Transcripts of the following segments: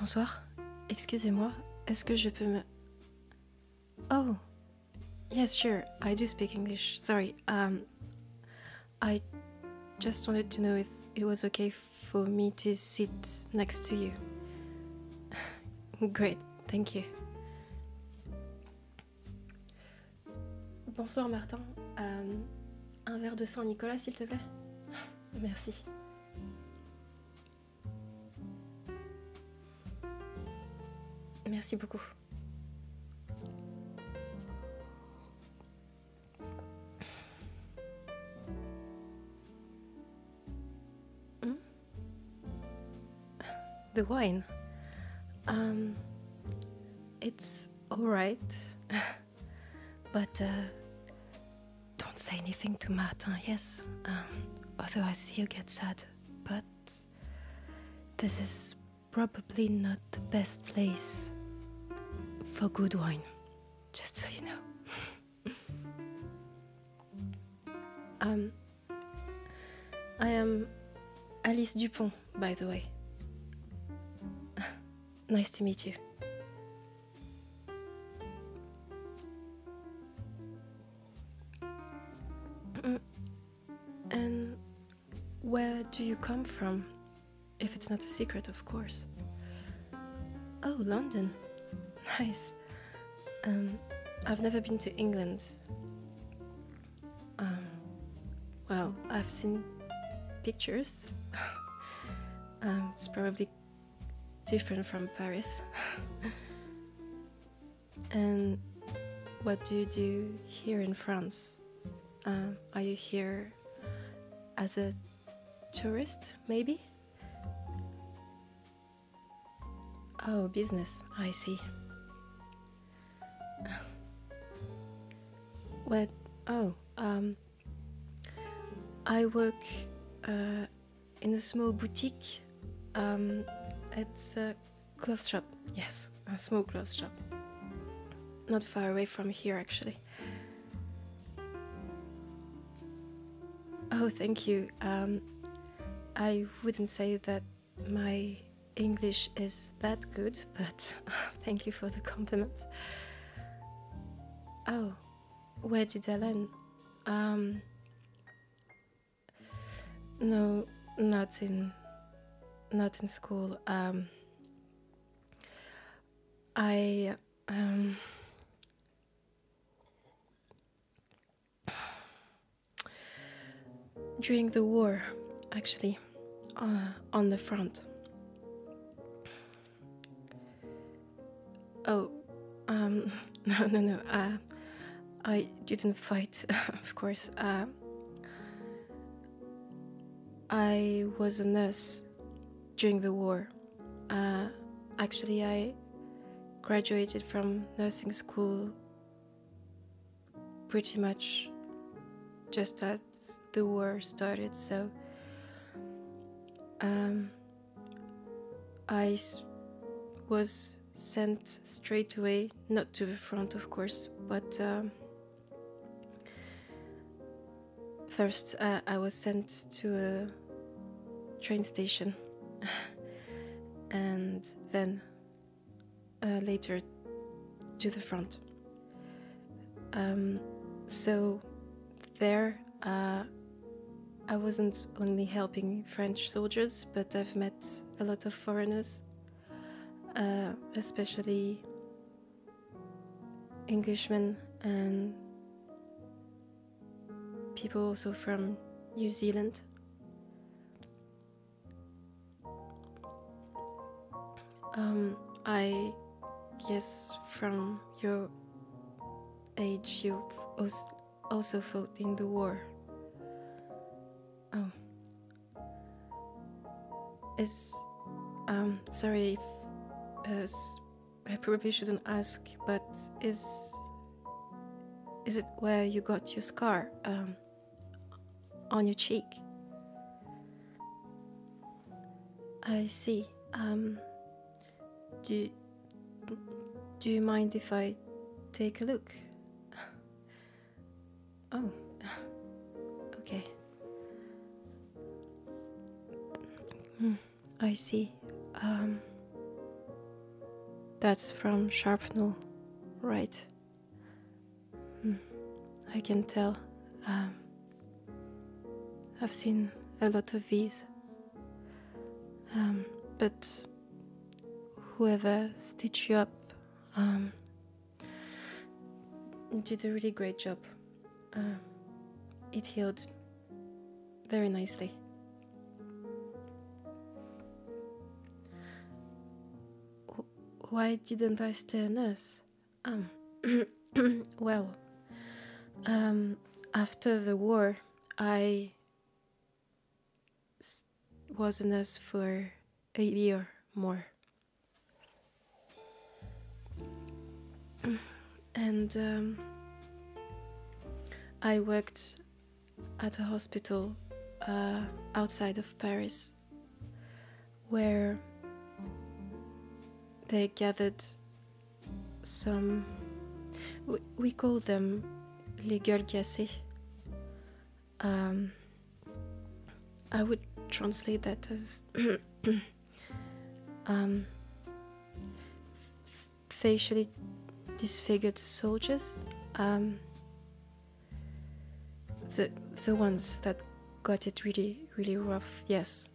Bonsoir. Excusez-moi, est-ce que je peux me... Oh, yes, sure, I do speak English. Sorry, I just wanted to know if it was okay for me to sit next to you. Great, thank you. Bonsoir Martin, un verre de Saint-Nicolas s'il te plaît. Merci. Merci beaucoup. The wine. It's alright. But don't say anything to Martin, yes? Otherwise he'll get sad. But this is probably not the best place for good wine, just so you know. I am Alice Dupont, by the way. Nice to meet you. And where do you come from? If it's not a secret, of course. Oh, London. Nice. I've never been to England. Well, I've seen pictures. It's probably different from Paris. And what do you do here in France? Are you here as a tourist, maybe? Oh, business, I see. What? Oh, I work in a small boutique. It's a clothes shop. Yes, a small clothes shop. Not far away from here, actually. Oh, thank you. I wouldn't say that my English is that good, but thank you for the compliment. Oh, where did I learn? No, not in school. During the war, actually, on the front. Oh, no, I didn't fight, of course. I was a nurse during the war. Actually, I graduated from nursing school pretty much just as the war started, so I was sent straight away, not to the front of course, but first I was sent to a train station and then later to the front. So there I wasn't only helping French soldiers, but I've met a lot of foreigners, especially Englishmen and people also from New Zealand. I guess from your age you've also fought in the war. Oh. Sorry if I probably shouldn't ask, but is it where you got your scar? On your cheek? I see. Do you mind if I take a look? Oh, okay. I see. That's from shrapnel, right? I can tell. I've seen a lot of these. But whoever stitched you up did a really great job. It healed very nicely. Why didn't I stay a nurse? Well, after the war, I was a nurse for a year more. And I worked at a hospital outside of Paris, where they gathered some, we call them les gueules cassées. I would translate that as facially disfigured soldiers, the ones that got it really, really rough. Yes.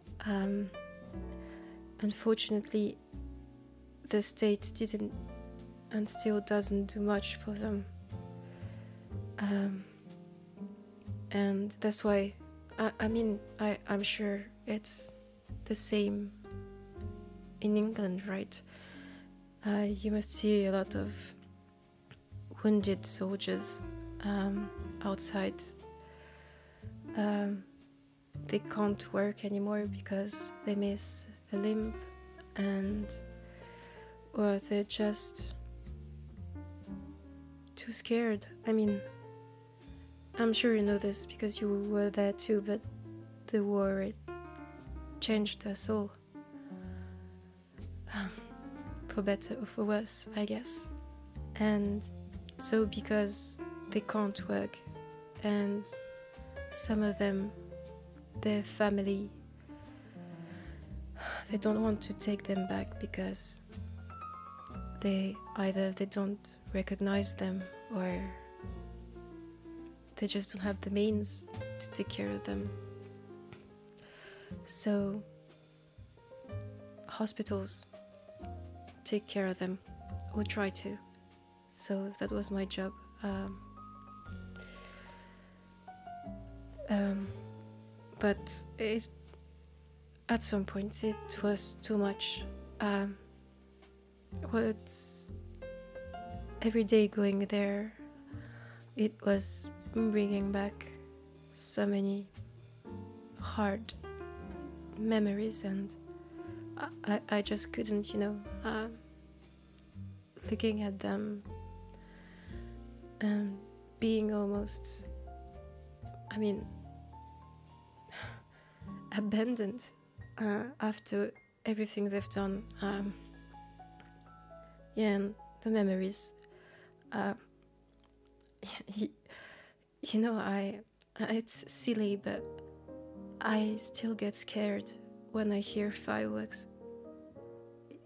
Unfortunately, the state didn't and still doesn't do much for them, and that's why I'm sure it's the same in England, right? You must see a lot of wounded soldiers outside. They can't work anymore because they miss a limb, or they're just too scared. I'm sure you know this because you were there too, but the war, it changed us all. For better or for worse, I guess. And so because they can't work, and some of them, their family, they don't want to take them back because they don't recognize them, or they just don't have the means to take care of them. So hospitals take care of them, or try to. So that was my job. But at some point it was too much. Every day going there, it was bringing back so many hard memories, and I just couldn't, looking at them and being almost, abandoned after everything they've done. And the memories, it's silly, but I still get scared when I hear fireworks.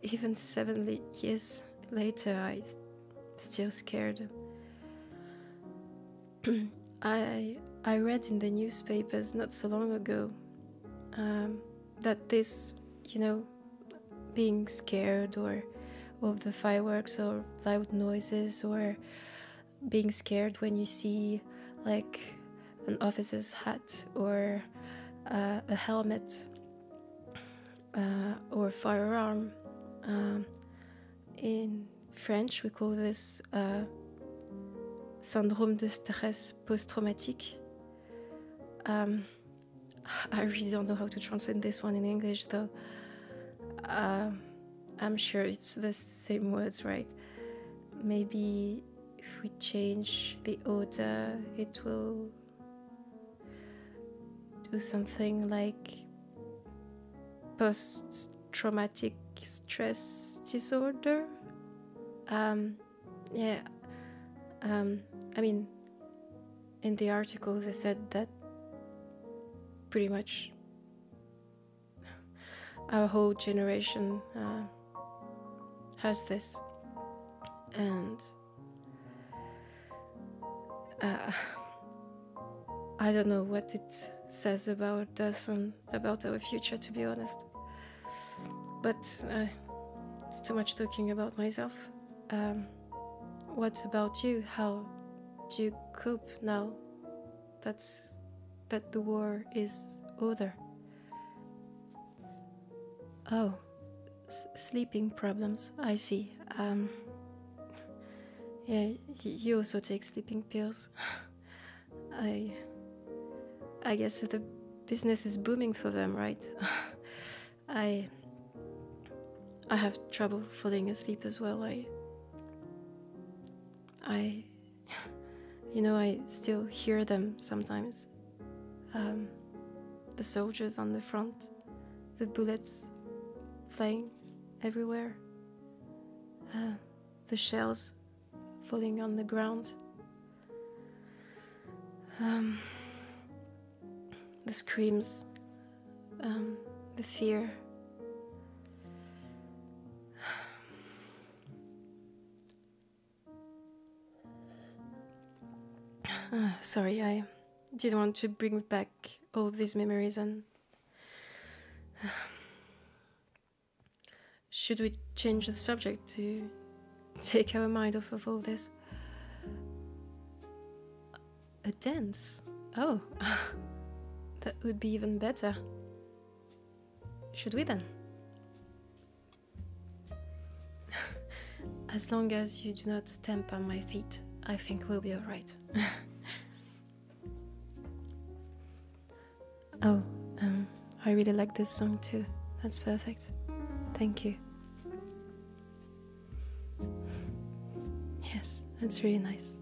Even 7 years later, I'm still scared. I read in the newspapers not so long ago that this, being scared or of the fireworks or loud noises, or being scared when you see like an officer's hat or a helmet or firearm. In French we call this syndrome de stress post-traumatique. I really don't know how to translate this one in English though. I'm sure it's the same words, right? Maybe if we change the order, it will do something like post-traumatic stress disorder. In the article they said that pretty much our whole generation has this. and I don't know what it says about us and about our future, to be honest. But it's too much talking about myself. What about you? How do you cope now that the war is over? Oh, sleeping problems, I see. Yeah, you also take sleeping pills. I guess the business is booming for them, right? I have trouble falling asleep as well. I still hear them sometimes. The soldiers on the front, the bullets flying everywhere, the shells falling on the ground, the screams, the fear. Sorry, I didn't want to bring back all these memories. And should we change the subject to take our mind off of all this? A dance? Oh, that would be even better. Should we then? As long as you do not stamp on my feet, I think we'll be alright. Oh, I really like this song too. That's perfect. Thank you. Yes, that's really nice.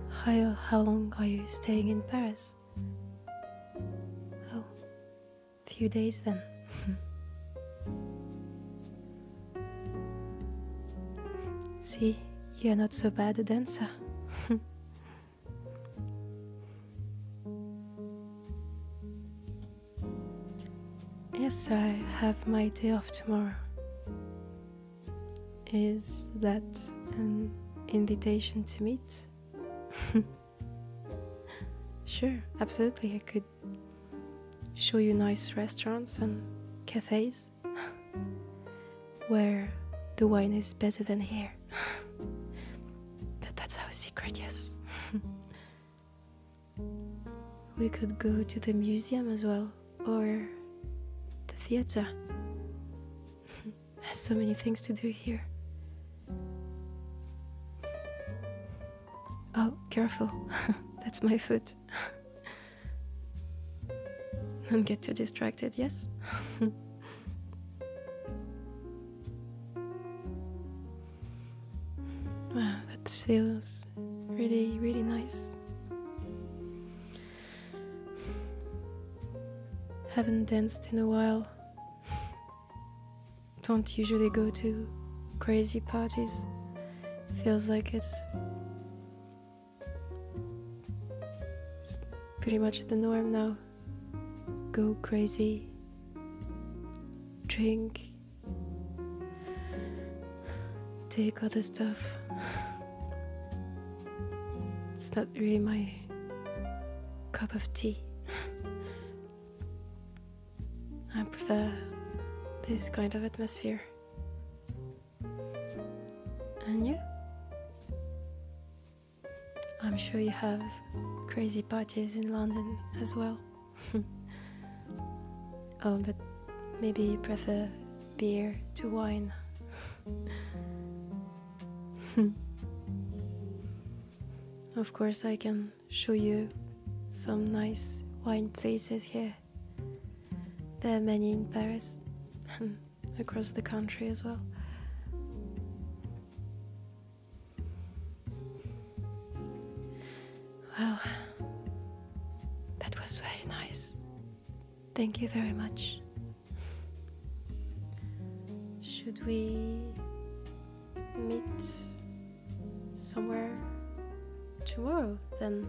How long are you staying in Paris? Oh, a few days then. See, you're not so bad a dancer. Yes, I have my day off tomorrow. Is that an invitation to meet? Sure, absolutely. I could show you nice restaurants and cafes where the wine is better than here. But that's our secret, yes. We could go to the museum as well, or the theater. There's so many things to do here. Oh, careful. That's my foot. Don't get too distracted, yes? Wow, that feels really, really nice. Haven't danced in a while. Don't usually go to crazy parties. Feels like it's pretty much the norm now. Go crazy, drink, take other stuff. It's not really my cup of tea. I prefer this kind of atmosphere. And you? I'm sure you have crazy parties in London as well. Oh, but maybe you prefer beer to wine. Of course, I can show you some nice wine places here. There are many in Paris and across the country as well. Well, that was very nice. Thank you very much. Should we meet somewhere tomorrow then?